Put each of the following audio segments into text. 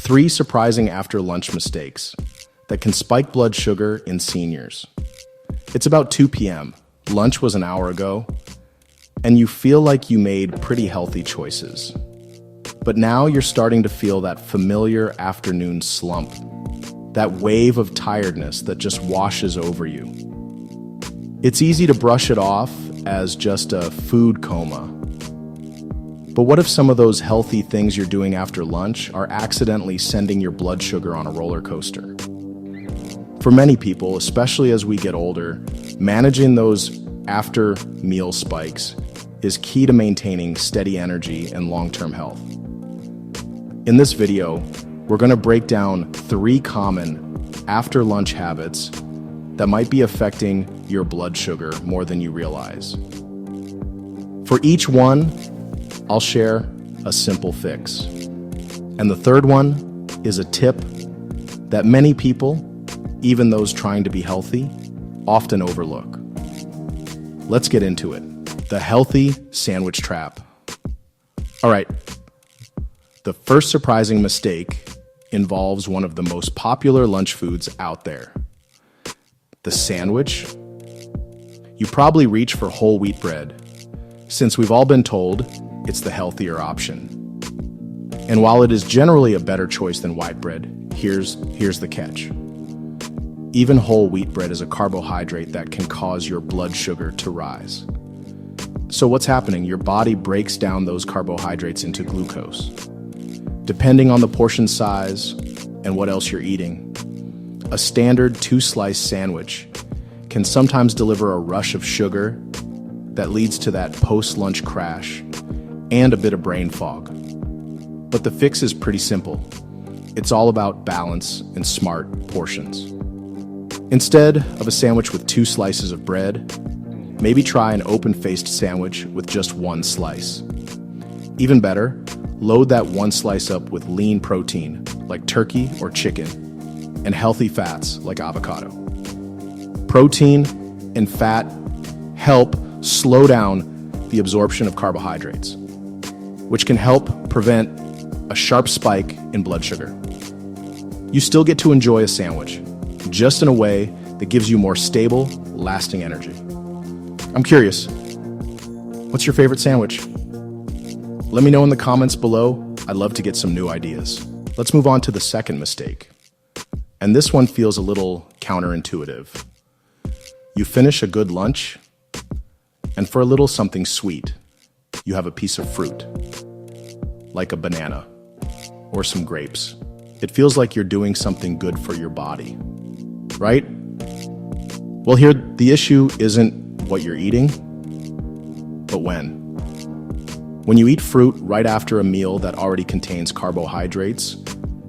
3 surprising after-lunch mistakes that can spike blood sugar in seniors. It's about 2 p.m., lunch was an hour ago, and you feel like you made pretty healthy choices. But now you're starting to feel that familiar afternoon slump, that wave of tiredness that just washes over you. It's easy to brush it off as just a food coma. But what if some of those healthy things you're doing after lunch are accidentally sending your blood sugar on a roller coaster? For many people, especially as we get older, managing those after-meal spikes is key to maintaining steady energy and long-term health. In this video, we're going to break down 3 common after-lunch habits that might be affecting your blood sugar more than you realize. For each one, I'll share a simple fix. And the third one is a tip that many people, even those trying to be healthy, often overlook. Let's get into it. The healthy sandwich trap. All right. The first surprising mistake involves one of the most popular lunch foods out there. The sandwich. You probably reach for whole wheat bread, since we've all been told it's the healthier option. And while it is generally a better choice than white bread, here's the catch. Even whole wheat bread is a carbohydrate that can cause your blood sugar to rise. So what's happening? Your body breaks down those carbohydrates into glucose. Depending on the portion size and what else you're eating, a standard 2-slice sandwich can sometimes deliver a rush of sugar that leads to that post-lunch crash and a bit of brain fog. But the fix is pretty simple. It's all about balance and smart portions. Instead of a sandwich with 2 slices of bread, maybe try an open-faced sandwich with just 1 slice. Even better, load that 1 slice up with lean protein like turkey or chicken and healthy fats like avocado. Protein and fat help slow down the absorption of carbohydrates, which can help prevent a sharp spike in blood sugar. You still get to enjoy a sandwich, just in a way that gives you more stable, lasting energy. I'm curious, what's your favorite sandwich? Let me know in the comments below. I'd love to get some new ideas. Let's move on to the second mistake. And this one feels a little counterintuitive. You finish a good lunch, and for a little something sweet, you have a piece of fruit, like a banana or some grapes. It feels like you're doing something good for your body, right? Well, here, the issue isn't what you're eating, but when. When you eat fruit right after a meal that already contains carbohydrates,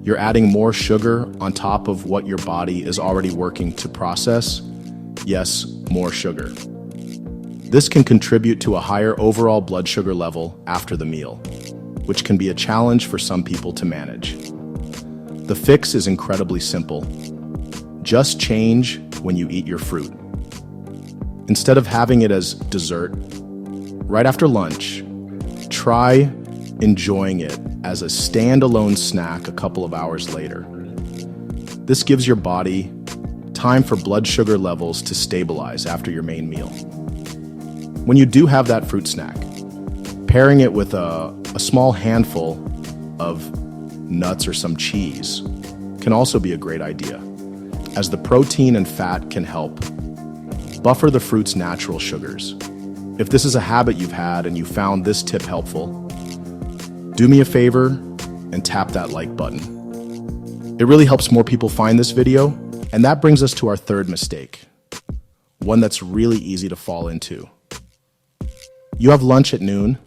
you're adding more sugar on top of what your body is already working to process. Yes, more sugar. This can contribute to a higher overall blood sugar level after the meal, which can be a challenge for some people to manage. The fix is incredibly simple. Just change when you eat your fruit. Instead of having it as dessert, right after lunch, try enjoying it as a standalone snack a couple of hours later. This gives your body time for blood sugar levels to stabilize after your main meal. When you do have that fruit snack, pairing it with a small handful of nuts or some cheese can also be a great idea, as the protein and fat can help buffer the fruit's natural sugars. If this is a habit you've had and you found this tip helpful, do me a favor and tap that like button. It really helps more people find this video, and that brings us to our third mistake, one that's really easy to fall into. You have lunch at noon.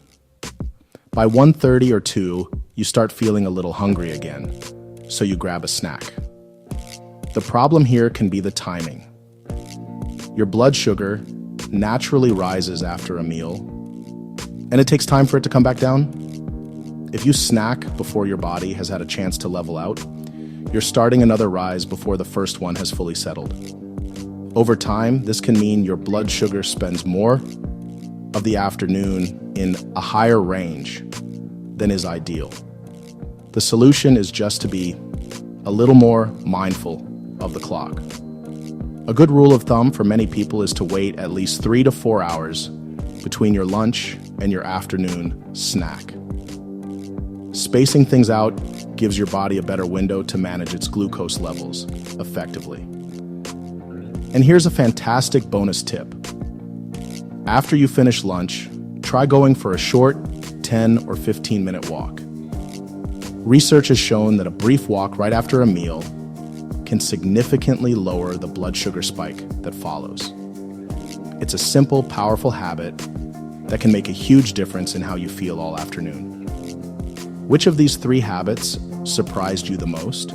By 1:30 or 2, you start feeling a little hungry again, so you grab a snack. The problem here can be the timing. Your blood sugar naturally rises after a meal, and it takes time for it to come back down. If you snack before your body has had a chance to level out, you're starting another rise before the first one has fully settled. Over time, this can mean your blood sugar spends more of the afternoon in a higher range than is ideal. The solution is just to be a little more mindful of the clock. A good rule of thumb for many people is to wait at least 3 to 4 hours between your lunch and your afternoon snack. Spacing things out gives your body a better window to manage its glucose levels effectively. And here's a fantastic bonus tip. After you finish lunch, try going for a short 10 or 15-minute walk. Research has shown that a brief walk right after a meal can significantly lower the blood sugar spike that follows. It's a simple, powerful habit that can make a huge difference in how you feel all afternoon. Which of these 3 habits surprised you the most?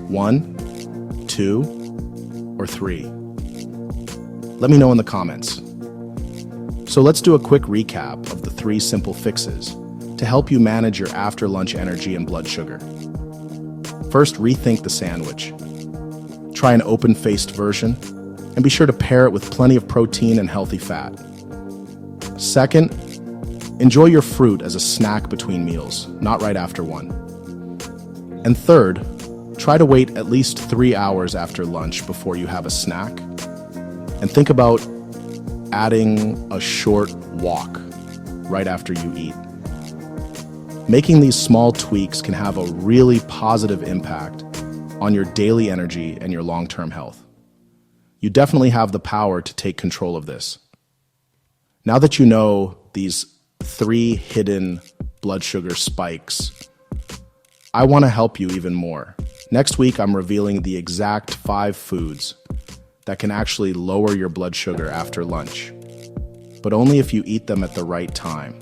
1, 2, or 3? Let me know in the comments. So let's do a quick recap of the 3 simple fixes to help you manage your after-lunch energy and blood sugar. First, rethink the sandwich. Try an open-faced version, and be sure to pair it with plenty of protein and healthy fat. Second, enjoy your fruit as a snack between meals, not right after one. And third, try to wait at least 3 hours after lunch before you have a snack, and think about adding a short walk right after you eat. Making these small tweaks can have a really positive impact on your daily energy and your long-term health. You definitely have the power to take control of this. Now that you know these 3 hidden blood sugar spikes, I want to help you even more. Next week, I'm revealing the exact 5 foods that can actually lower your blood sugar after lunch, but only if you eat them at the right time.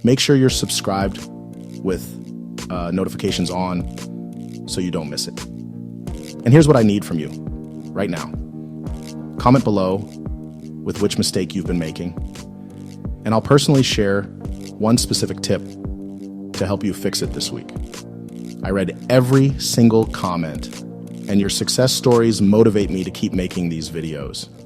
Make sure you're subscribed with notifications on so you don't miss it. And here's what I need from you right now. Comment below with which mistake you've been making, and I'll personally share one specific tip to help you fix it this week. I read every single comment, and your success stories motivate me to keep making these videos.